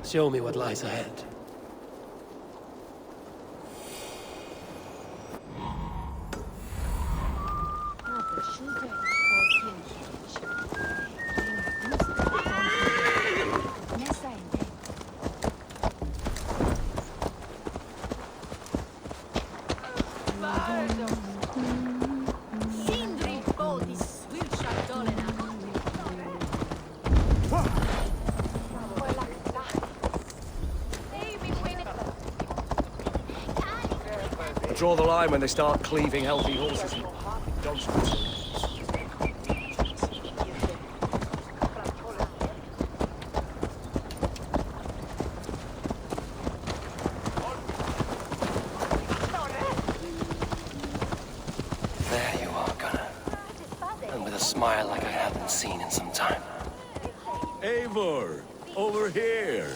Show me what lies ahead. Draw the line when they start cleaving healthy horses. There you are, Gunnar. And with a smile like I haven't seen in some time. Eivor, over here.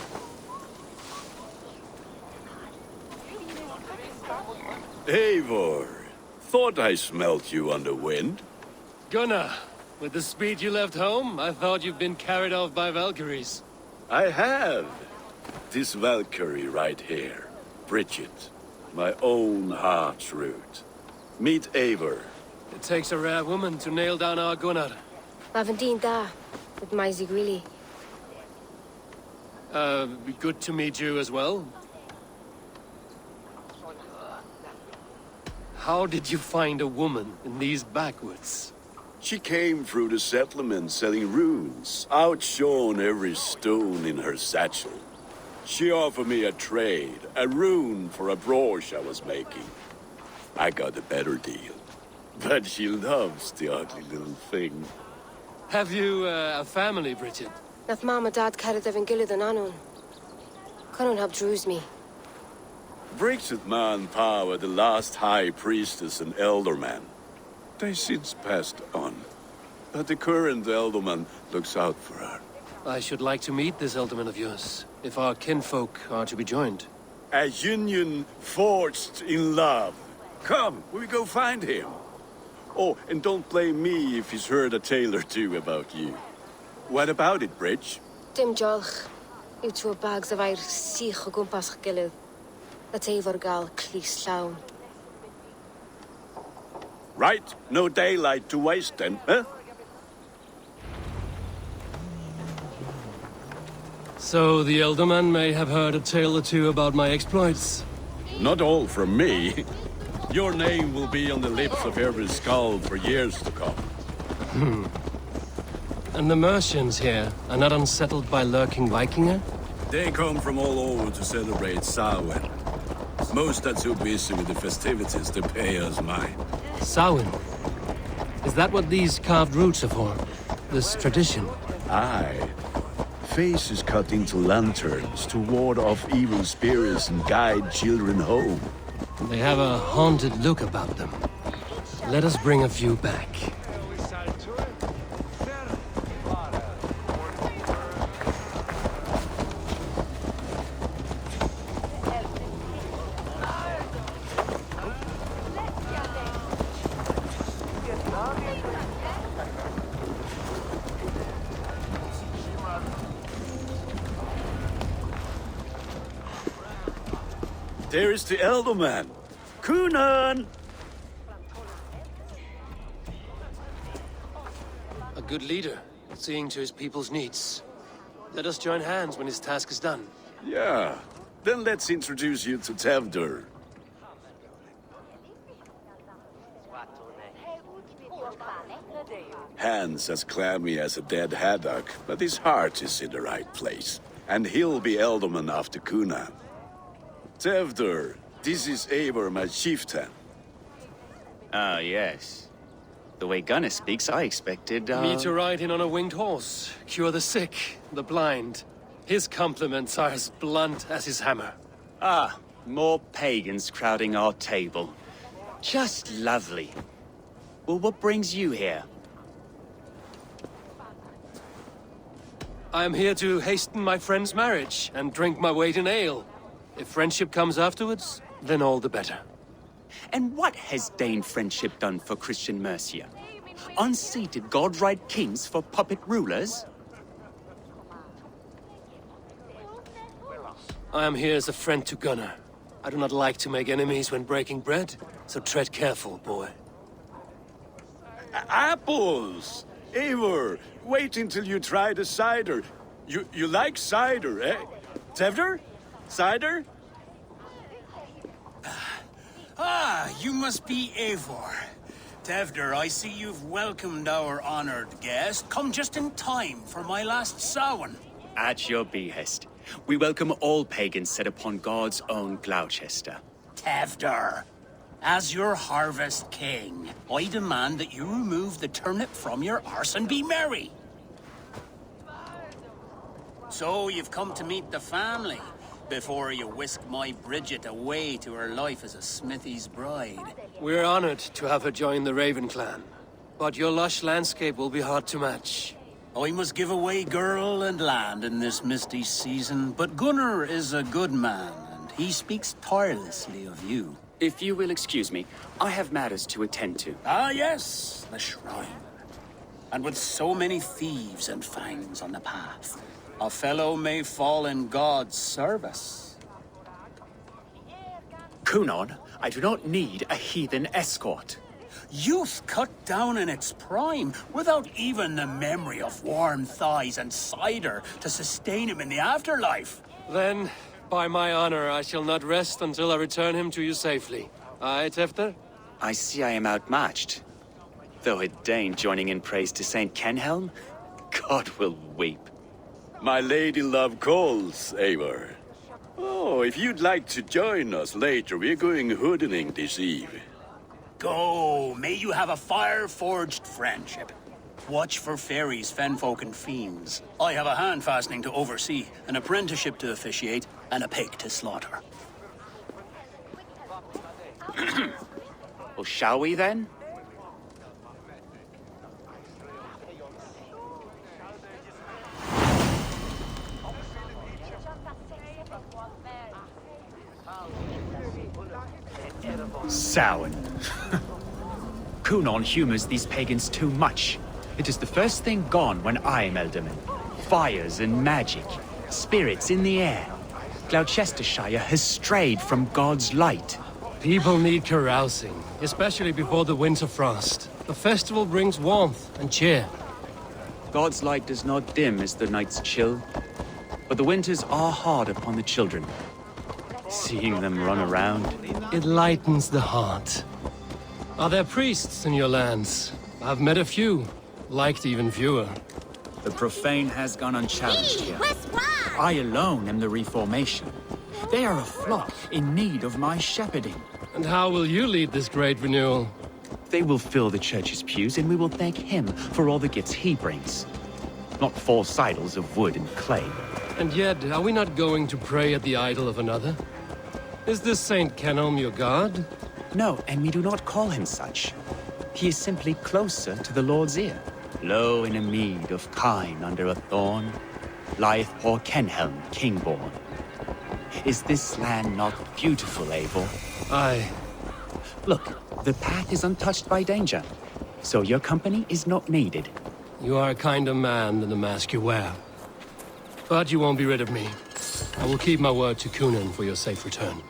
Eivor, thought I smelt you on the wind. Gunnar, with the speed you left home, I thought you'd been carried off by Valkyries. I have. This Valkyrie right here, Bridget, my own heart's root. Meet Eivor. It takes a rare woman to nail down our Gunnar. Lavendine da, with my Zigrili. Good to meet you as well. How did you find a woman in these backwoods? She came through the settlement selling runes, outshone every stone in her satchel. She offered me a trade, a rune for a brooch I was making. I got a better deal. But she loves the ugly little thing. Have you a family, Bridget? Nath mom and dad carried their Gilad and Anon. Couldn't have drews me. Bridget man power the last high priestess and elderman. They since passed on. But the current elderman looks out for her. I should like to meet this elderman of yours, if our kinfolk are to be joined. A union forged in love. Come, we go find him. Oh, and don't blame me if he's heard a tale or two about you. What about it, Bridge? Dim jolch. You two bags of air sich o gwmpas Gilad. That's Eivor gal clis llawn. Right, no daylight to waste then, huh? So the elderman may have heard a tale or two about my exploits. Not all from me. Your name will be on the lips of every skull for years to come. And the merchants here are not unsettled by lurking Vikinger? They come from all over to celebrate Samhain. Most are too busy with the festivities to pay us mind. Samhain? Is that what these carved roots are for? This tradition? Aye. Faces cut into lanterns to ward off evil spirits and guide children home. They have a haunted look about them. Let us bring a few back. There is the elderman. Kunan! A good leader, seeing to his people's needs. Let us join hands when his task is done. Yeah. Then let's introduce you to Tevdur. Hands as clammy as a dead haddock, but his heart is in the right place. And he'll be elderman after Kunan. Tevdur, this is Eivor, my chieftain. Ah, yes. The way Gunnar speaks, I expected, Me to ride in on a winged horse, cure the sick, the blind. His compliments are as blunt as his hammer. Ah, more pagans crowding our table. Just lovely. Well, what brings you here? I am here to hasten my friend's marriage and drink my weight in ale. If friendship comes afterwards, then all the better. And what has Dane friendship done for Christian Mercia? Unseated godright kings for puppet rulers? I am here as a friend to Gunnar. I do not like to make enemies when breaking bread, so tread careful, boy. Apples! Eivor, wait until you try the cider. You like cider, eh? Tevder? Cider? Ah, you must be Eivor. Tevder, I see you've welcomed our honored guest. Come just in time for my last Samhain. At your behest. We welcome all pagans set upon God's own Gloucester. Tevder, as your harvest king, I demand that you remove the turnip from your arse and be merry. So you've come to meet the family before you whisk my Bridget away to her life as a smithy's bride. We're honored to have her join the Raven clan, but your lush landscape will be hard to match. I must give away girl and land in this misty season, but Gunnar is a good man, and he speaks tirelessly of you. If you will excuse me, I have matters to attend to. Ah, yes, the shrine. And with so many thieves and fangs on the path, a fellow may fall in God's service. Kunon, I do not need a heathen escort. Youth cut down in its prime, without even the memory of warm thighs and cider to sustain him in the afterlife. Then, by my honor, I shall not rest until I return him to you safely. Aye, Tefter? I see I am outmatched. Though a Dane joining in praise to Saint Kenhelm, God will weep. My lady love calls, Eivor. Oh, if you'd like to join us later, we're going hoodening this eve. Go, may you have a fire-forged friendship. Watch for fairies, fenfolk, and fiends. I have a hand fastening to oversee, an apprenticeship to officiate, and a pig to slaughter. Well, shall we then? Samhain. Kunon humors these pagans too much. It is the first thing gone when I am Elderman. Fires and magic, spirits in the air. Gloucestershire has strayed from God's light. People need carousing, especially before the winter frost. The festival brings warmth and cheer. God's light does not dim as the nights chill, but the winters are hard upon the children. Seeing them run around, It lightens the heart. Are there priests in your lands? I've met a few, liked even fewer. The profane has gone unchallenged here. I alone am the reformation. They are a flock in need of my shepherding. And how will you lead this great renewal? they will fill the church's pews, and we will thank him for all the gifts he brings. Not 4 idols of wood and clay. And yet, are we not going to pray at the idol of another? Is this Saint Kenelm your god? No, and we do not call him such. He is simply closer to the Lord's ear. Low in a mead of kine under a thorn, lieth poor Kenhelm, king-born. Is this land not beautiful, Eivor? Aye. Look, the path is untouched by danger, so your company is not needed. You are a kinder man than the mask you wear. But you won't be rid of me. I will keep my word to Kunan for your safe return.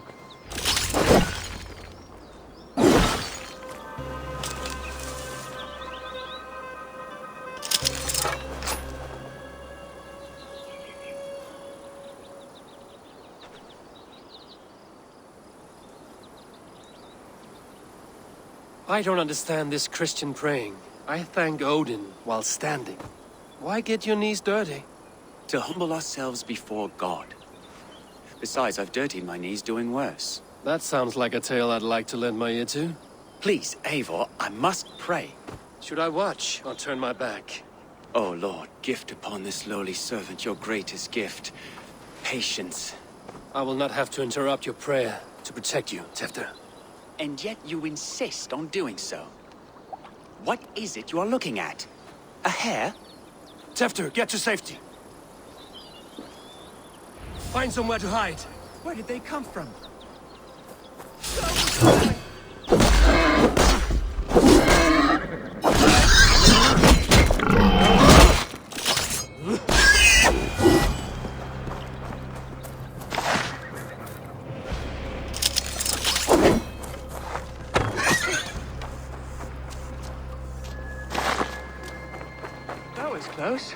I don't understand this Christian praying. I thank Odin while standing. Why get your knees dirty? To humble ourselves before God. Besides, I've dirtied my knees doing worse. That sounds like a tale I'd like to lend my ear to. Please, Eivor, I must pray. Should I watch or turn my back? Oh Lord, gift upon this lowly servant your greatest gift. Patience. I will not have to interrupt your prayer to protect you, Tefter. And yet you insist on doing so. What is it you are looking at? A hare? Tefter, get to safety. Find somewhere to hide. Where did they come from? That was close.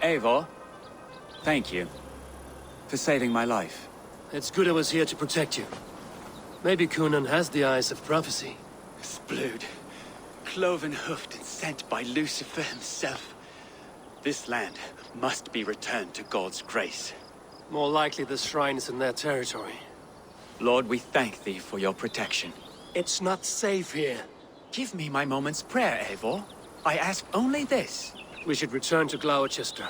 Eivor, thank you for saving my life. It's good I was here to protect you. Maybe Cunan has the eyes of prophecy. Splood, cloven-hoofed and sent by Lucifer himself. This land must be returned to God's grace. More likely the shrine is in their territory. Lord, we thank thee for your protection. It's not safe here. Give me my moment's prayer, Eivor. I ask only this. We should return to Gloucester.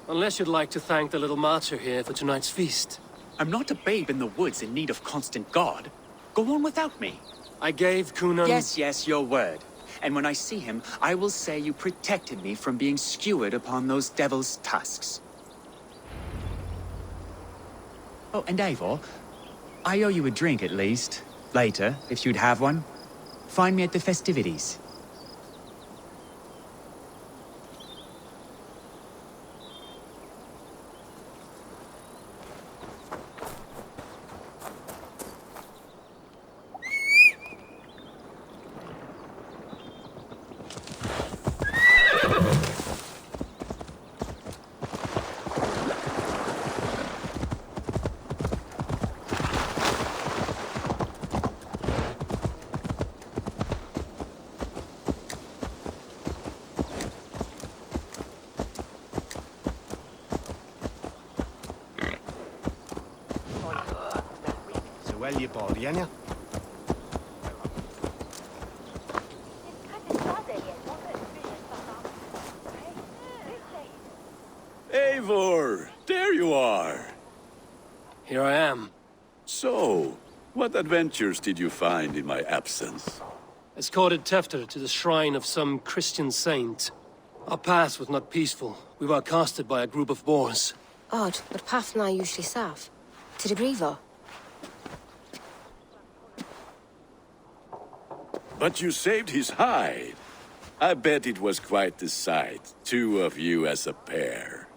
Unless you'd like to thank the little martyr here for tonight's feast. I'm not a babe in the woods in need of constant guard. Go on without me. I gave Cunan... Yes, your word. And when I see him, I will say you protected me from being skewered upon those devil's tusks. Oh, and Eivor, I owe you a drink at least. Later, if you'd have one. Find me at the festivities. Well, you body, ain't ya? Eivor, there you are. Here I am. So, what adventures did you find in my absence? Escorted Tefter to the shrine of some Christian saint. Our path was not peaceful. We were accosted by a group of boars. Odd, but path na usually safe. To the Grievo. But you saved his hide. I bet it was quite the sight, two of you as a pair.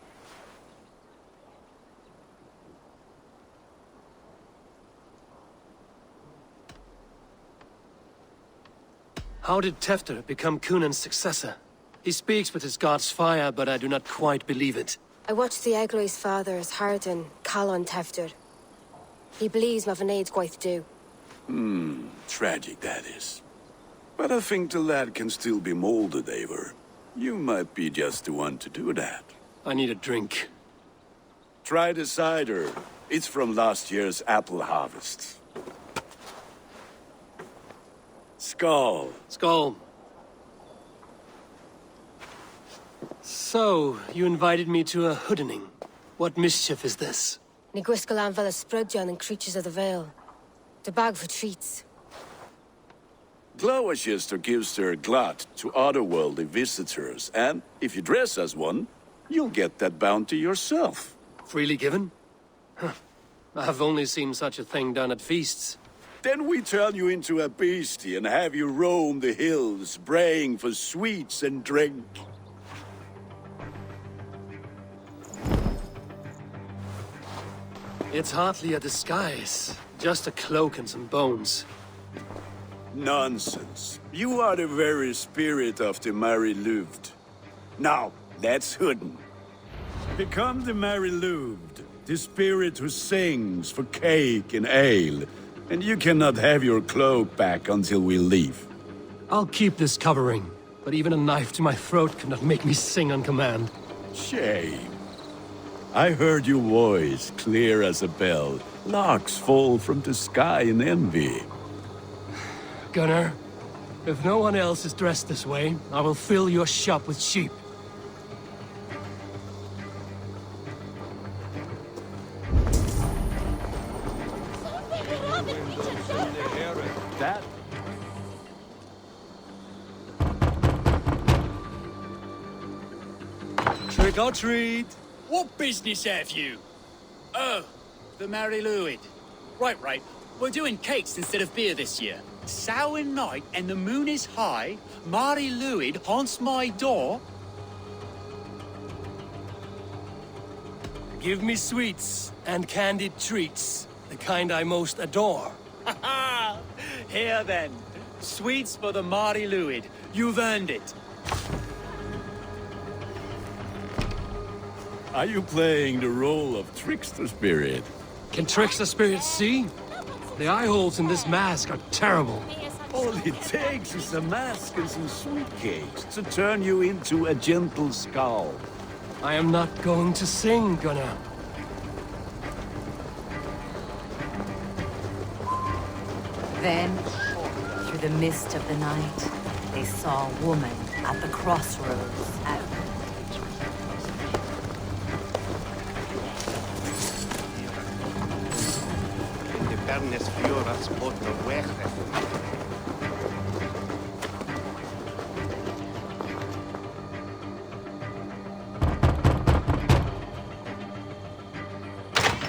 How did Tefter become Cunan's successor? He speaks with his god's fire, but I do not quite believe it. I watched the Egloi's father's Harden, Calon Tefter. He believes Mavanade quite do. Tragic that is. But I think the lad can still be molded, Eivor. You might be just the one to do that. I need a drink. Try the cider. It's from last year's apple harvest. Skull. Skull. So, you invited me to a hoodening. What mischief is this? Ni Gwisgalan Vela Sprudjan and Creatures of the Vale. The bag for treats. Gloucester gives their glut to otherworldly visitors, and if you dress as one, you'll get that bounty yourself. Freely given? Huh. I've only seen such a thing done at feasts. Then we turn you into a beastie and have you roam the hills, braying for sweets and drink. It's hardly a disguise. Just a cloak and some bones. Nonsense. You are the very spirit of the Mary Louved. Now, let's hooden. Become the Mary Louved, the spirit who sings for cake and ale, and you cannot have your cloak back until we leave. I'll keep this covering, but even a knife to my throat cannot make me sing on command. Shame. I heard your voice clear as a bell. Larks fall from the sky in envy. Gunnar, if no one else is dressed this way, I will fill your shop with sheep. That? Trick or treat! What business have you? Oh, the Mary Louid. Right. We're doing cakes instead of beer this year. Sour night and the moon is high. Mary Louid haunts my door. Give me sweets and candied treats, the kind I most adore. Ha! Here then. Sweets for the Mari Luid. You've earned it. Are you playing the role of trickster spirit? Can trickster spirits see? The eye holes in this mask are terrible. All it takes is a mask and some sweet cakes to turn you into a gentle skull. I am not going to sing, Gunnar. Then, through the mist of the night, they saw a woman at the crossroads at...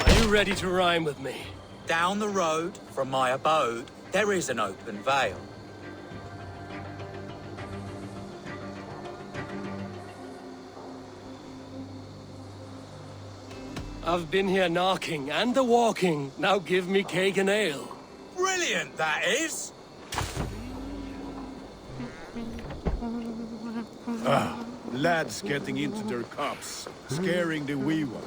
Are you ready to rhyme with me? Down the road from my abode, there is an open vale. I've been here knocking and the walking. Now give me cake and ale. Brilliant, that is! Lads getting into their cups, scaring the wee ones.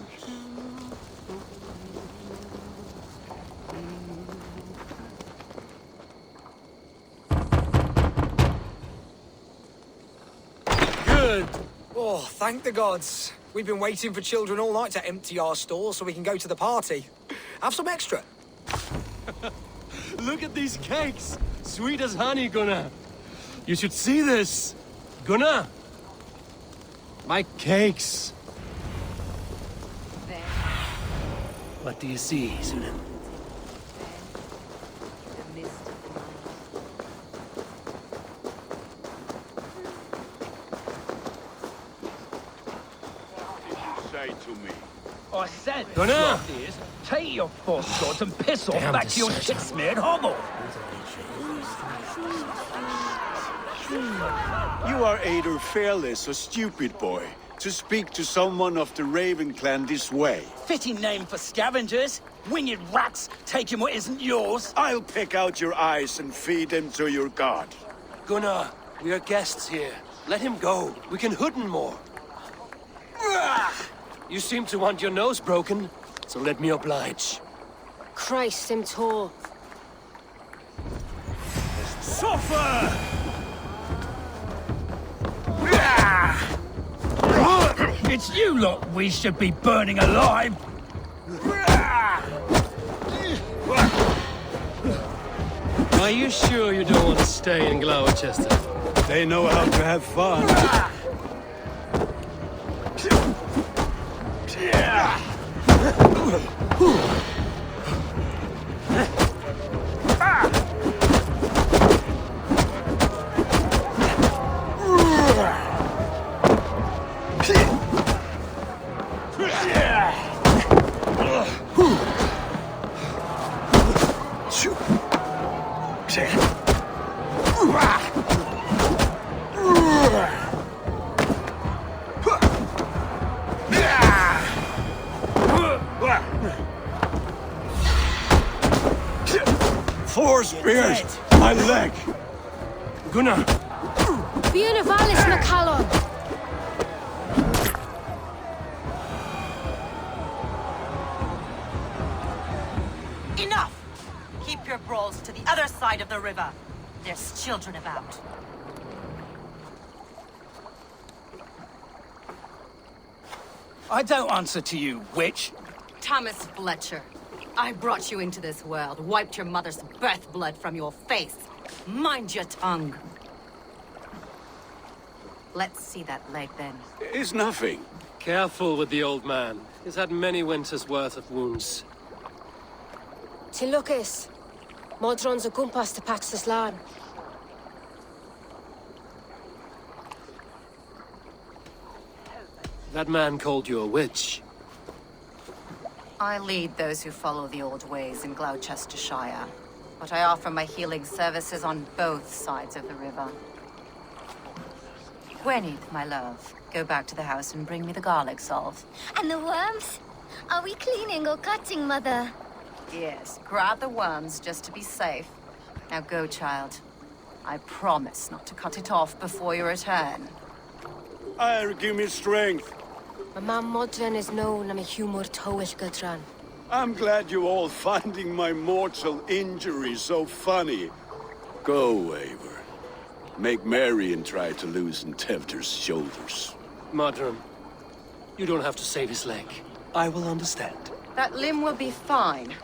Good. Oh, thank the gods. We've been waiting for children all night to empty our stores so we can go to the party. Have some extra. Look at these cakes. Sweet as honey, Gunnar. You should see this. Gunnar. My cakes. Then, What do you see, Sunan? the mist of the night. Say to me. I said, Gunnar! is, take your force swords and piss off Damn back to your this shit-smeared hovel. You are either fearless or stupid, boy, to speak to someone of the Raven clan this way. Fitting name for scavengers. Winged rats taking what isn't yours. I'll pick out your eyes and feed them to your god. Gunnar, we are guests here. Let him go. We can hooden more. You seem to want your nose broken, so let me oblige. Christ, him tall. Suffer! It's you lot we should be burning alive. Are you sure you don't want to stay in Gloucester? They know how to have fun. Four spears! My leg! Gunnar! Fiona Valis McCallum! Enough! Keep your brawls to the other side of the river. There's children about. I don't answer to you, witch. Thomas Fletcher, I brought you into this world, wiped your mother's birth blood from your face. Mind your tongue. Let's see that leg then. It's nothing. Careful with the old man. He's had many winters' worth of wounds. Till Lucas. Modron's a gumpas to Pax's Lan. That man called you a witch. I lead those who follow the old ways in Gloucestershire, but I offer my healing services on both sides of the river. Gwyneth, my love, go back to the house and bring me the garlic salve. And the worms? Are we cleaning or cutting, Mother? Yes, grab the worms just to be safe. Now go, child. I promise not to cut it off before your return. Give me strength. My mam modern is known am a humor towish gudran. I'm glad you all finding my mortal injury so funny. Go, Eivor. Make merry and try to loosen Tevter's shoulders. Modron, you don't have to save his leg. I will understand. That limb will be fine,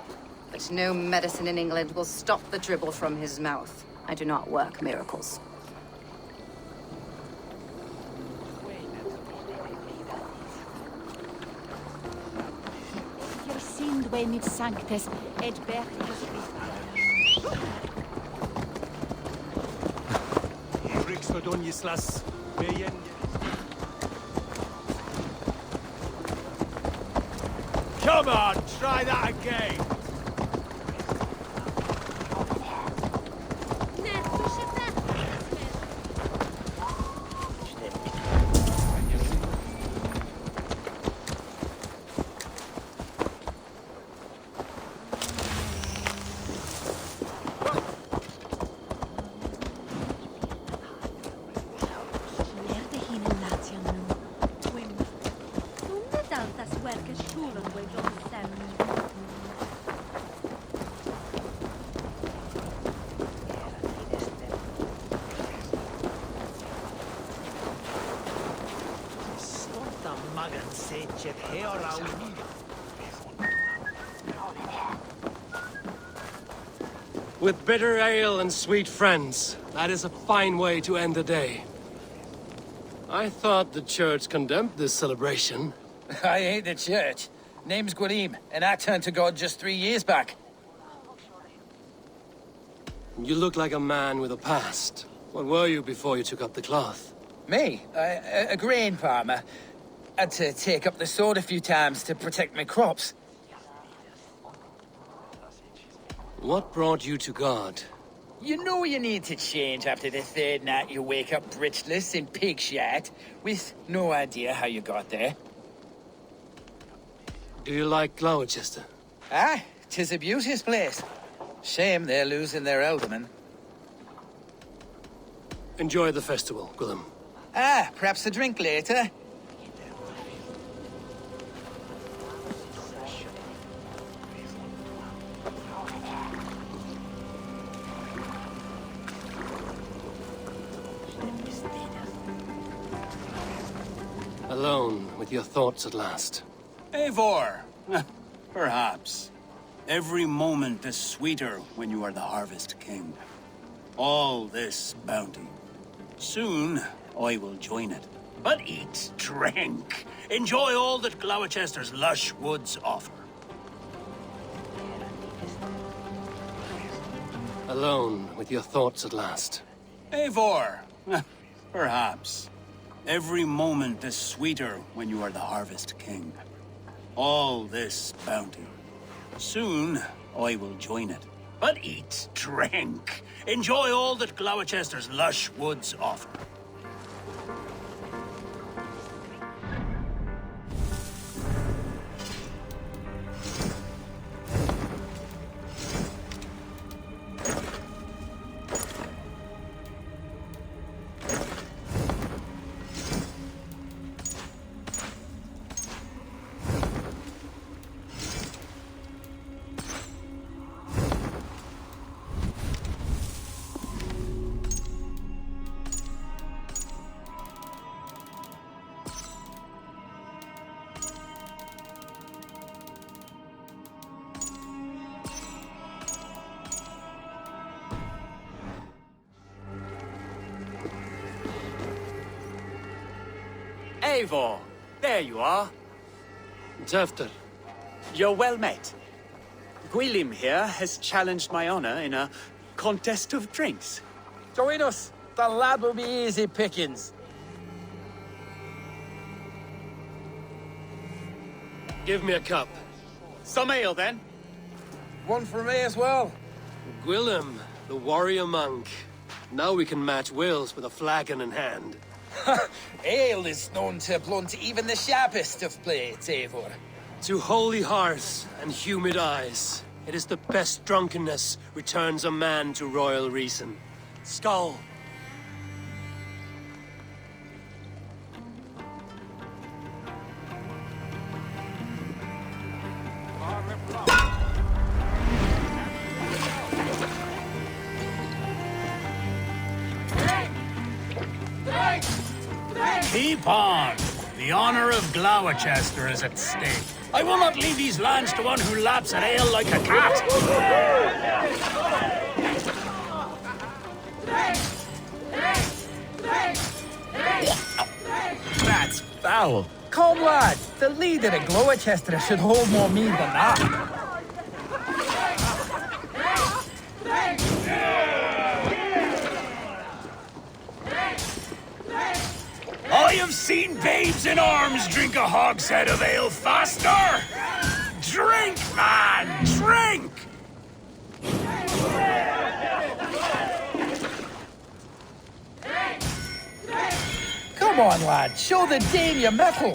but no medicine in England will stop the dribble from his mouth. I do not work miracles. Your sinned way mid sanctus, et bertus. Come on, try that again! With bitter ale and sweet friends, that is a fine way to end the day. I thought the church condemned this celebration. I hate the church. Name's Gwarim, and I turned to God just 3 years back. You look like a man with a past. What were you before you took up the cloth? Me? A grain farmer. Had to take up the sword a few times to protect my crops. What brought you to God? You know you need to change after the third night you wake up britchless in pig shit, with no idea how you got there. Do you like Gloucester? Ah, 'tis a beauteous place. Shame they're losing their alderman. Enjoy the festival, Gwilym. Ah, perhaps a drink later. Alone with your thoughts at last. Eivor, perhaps. Every moment is sweeter when you are the Harvest King. All this bounty. Soon, I will join it. But eat, drink, enjoy all that Gloucester's lush woods offer. Alone with your thoughts at last. Eivor, perhaps. Every moment is sweeter when you are the Harvest King. All this bounty. Soon, I will join it. But eat, drink, enjoy all that Gloucester's lush woods offer. Eivor, there you are. Tevter, You're well met. Gwilym here has challenged my honor in a contest of drinks. Join us. The lad will be easy pickings. give me a cup. Some ale, then. One for me as well. Gwilym, the warrior monk. Now we can match wills with a flagon in hand. Ale is known to blunt even the sharpest of blades, Eivor. To holy hearts and humid eyes, It is the best drunkenness returns a man to royal reason. Skull! Keep on! The honor of Gloucester is at stake. I will not leave these lands to one who laps at ale like a cat! That's foul. Come, lad. The leader of Gloucester should hold more mead than that. I have seen babes in arms drink a hogshead of ale faster! Drink, man! Drink! Come on, lad. Show the dame your mettle.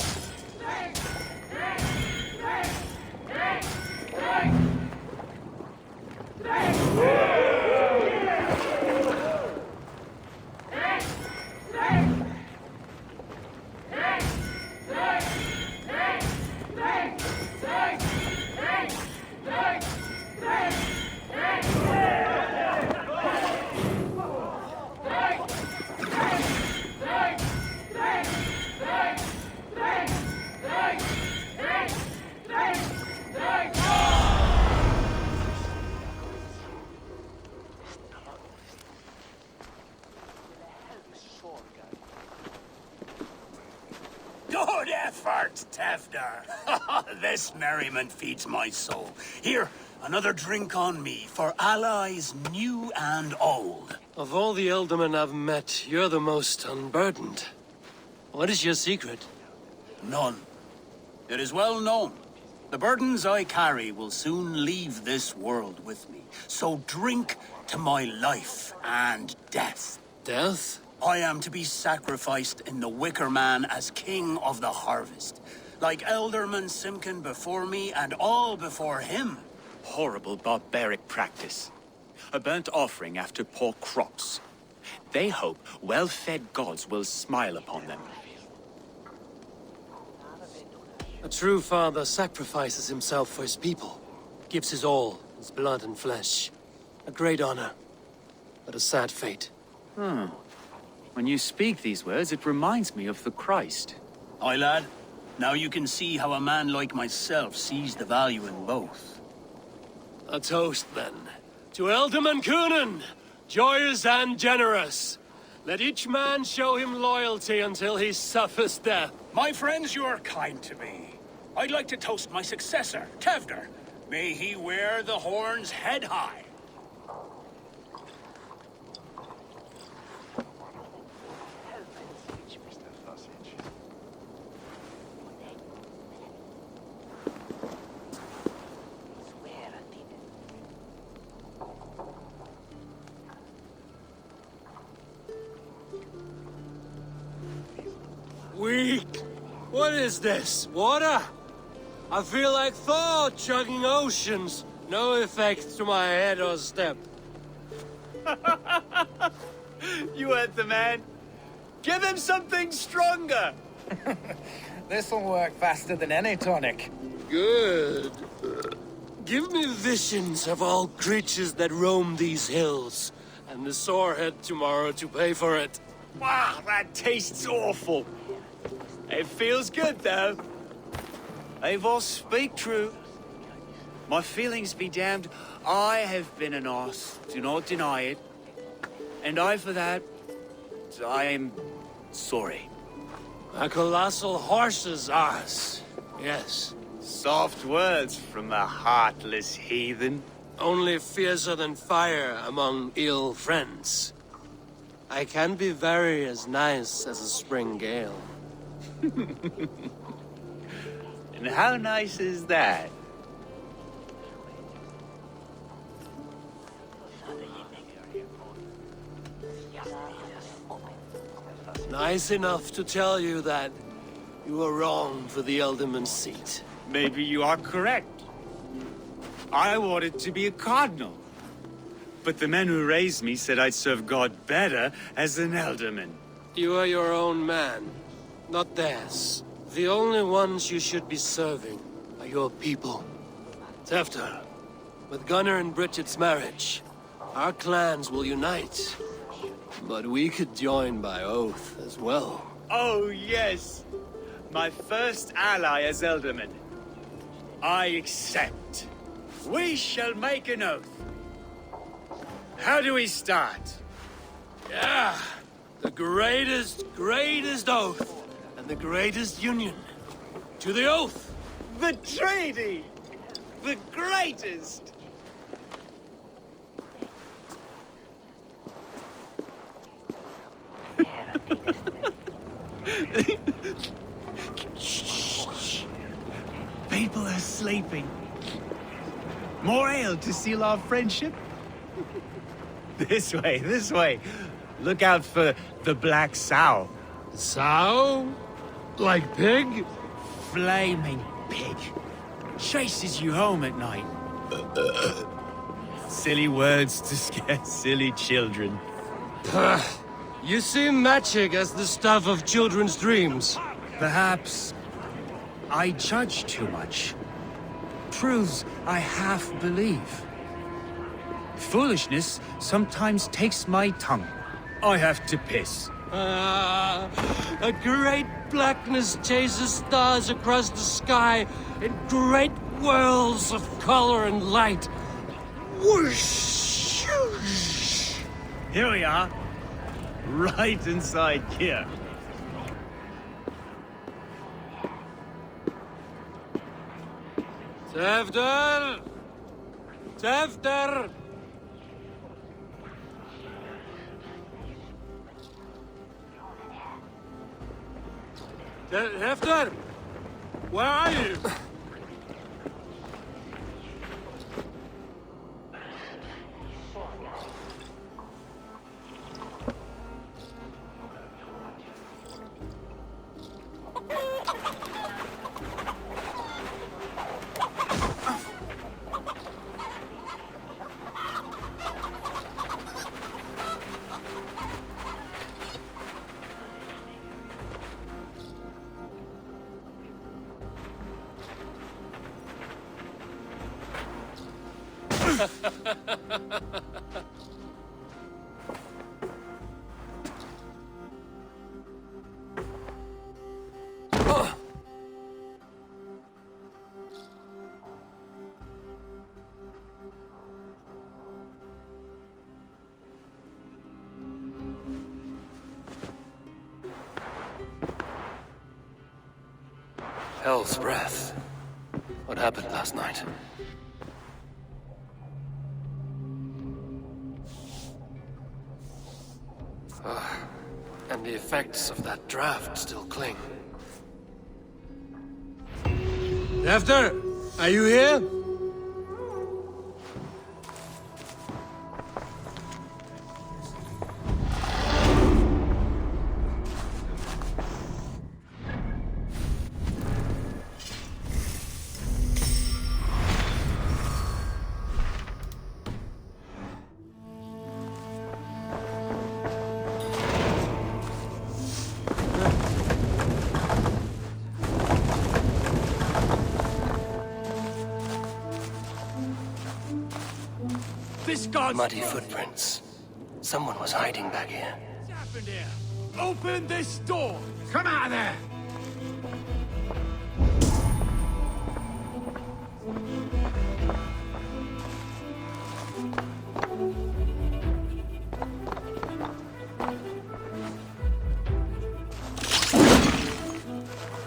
Good effort, Tevder. This merriment feeds my soul. Here, another drink on me for allies new and old. Of all the ealdormen I've met, you're the most unburdened. What is your secret? None. It is well known. The burdens I carry will soon leave this world with me. So drink to my life and death. Death? I am to be sacrificed in the Wicker Man as king of the harvest. Like Elderman Simkin before me and all before him. Horrible barbaric practice. A burnt offering after poor crops. They hope well-fed gods will smile upon them. A true father sacrifices himself for his people. Gives his all, his blood and flesh. A great honor, but a sad fate. When you speak these words, it reminds me of the Christ. Aye, lad. Now you can see how a man like myself sees the value in both. A toast, then. To Ealdorman Coonan, joyous and generous. Let each man show him loyalty until he suffers death. My friends, you are kind to me. I'd like to toast my successor, Tevder. May he wear the horns head high. Weak! What is this? Water? I feel like Thor chugging oceans. No effect to my head or step. You heard the man. Give him something stronger. This'll work faster than any tonic. Good. Give me visions of all creatures that roam these hills, and the sorehead tomorrow to pay for it. Wow, that tastes awful. It feels good, though. Eivor, speak true. My feelings be damned. I have been an arse. Do not deny it. And I, for that, I am sorry. A colossal horse's arse. Yes. Soft words from a heartless heathen. Only fiercer than fire among ill friends. I can be very as nice as a spring gale. And how nice is that? Nice enough to tell you that you were wrong for the Ealdorman's seat. Maybe you are correct. I wanted to be a cardinal. But the men who raised me said I'd serve God better as an elderman. You are your own man, not theirs. The only ones you should be serving are your people. Tefter, with Gunnar and Bridget's marriage, our clans will unite. But we could join by oath as well. Oh, yes. My first ally as elderman. I accept. We shall make an oath. How do we start? Yeah, the greatest oath, and the greatest union. To the oath! The treaty! The greatest! Shh. People are sleeping. More ale to seal our friendship? This way. Look out for the black sow. Sow? Like pig? Flaming pig. Chases you home at night. Silly words to scare silly children. You see magic as the stuff of children's dreams. Perhaps I judge too much. Truths I half believe. Foolishness sometimes takes my tongue. I have to piss. A great blackness chases stars across the sky in great whirls of color and light. Whoosh! Here we are. Right inside here. Tefter! Tefter! Tefter! Where are you? Hell's breath. What happened last night? And the effects of that draft still cling. Tefter, are you here? Muddy footprints. Someone was hiding back here. What's happened here? Open this door! Come out of there!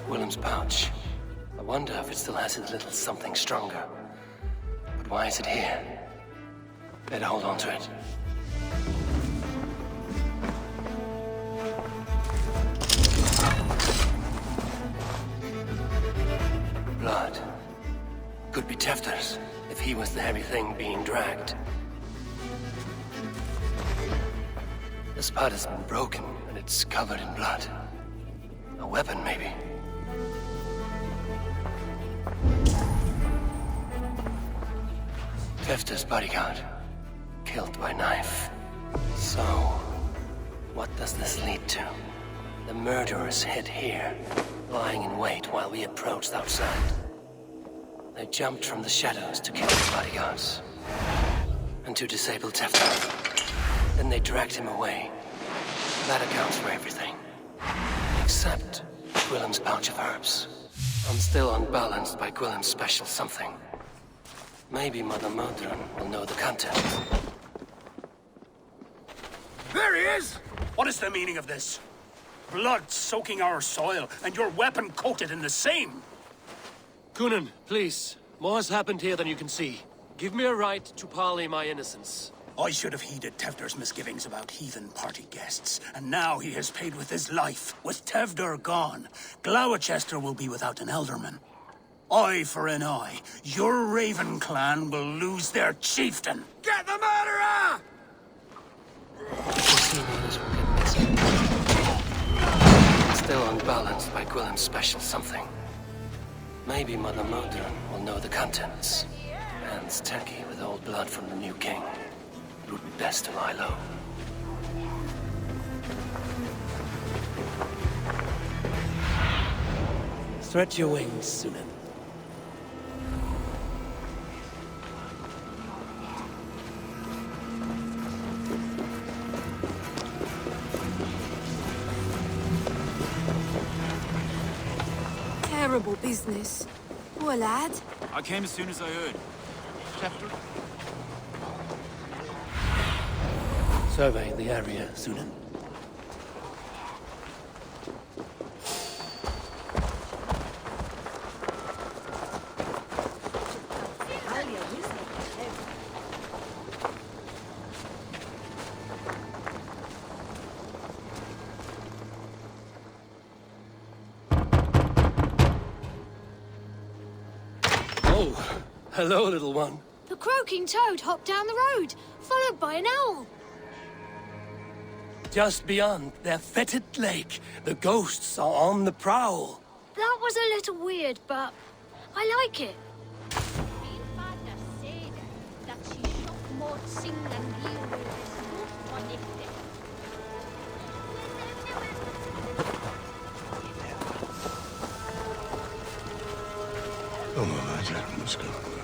Willem's pouch. I wonder if it still has a little something stronger. But why is it here? Better hold on to it. Blood. Could be Tefter's, if he was the heavy thing being dragged. The spot has been broken, and it's covered in blood. A weapon, maybe. Tefter's bodyguard. Killed by knife. So, what does this lead to? The murderers hid here, lying in wait while we approached outside. They jumped from the shadows to kill the bodyguards. And to disable Tefter. Then they dragged him away. That accounts for everything. Except Gwillem's pouch of herbs. I'm still unbalanced by Gwillem's special something. Maybe Mother Modron will know the content. There he is! What is the meaning of this? Blood soaking our soil, and your weapon coated in the same! Kunin, please. More has happened here than you can see. Give me a right to parley my innocence. I should have heeded Tevder's misgivings about heathen party guests, and now he has paid with his life. With Tevder gone, Gloucester will be without an ealdorman. Eye for an eye, your Raven clan will lose their chieftain! Get the murderer! Still unbalanced by Gwillem's special something. Maybe Mother Modron will know the contents. Hands tacky with old blood from the new king. It would be best to lie low. Stretch your wings, Sunan. Terrible business. Poor lad. I came as soon as I heard. Chapter? Survey the area, Sunan. Oh, hello, little one. The croaking toad hopped down the road, followed by an owl. Just beyond their fetid lake, the ghosts are on the prowl. That was a little weird, but I like it. Oh, let's go.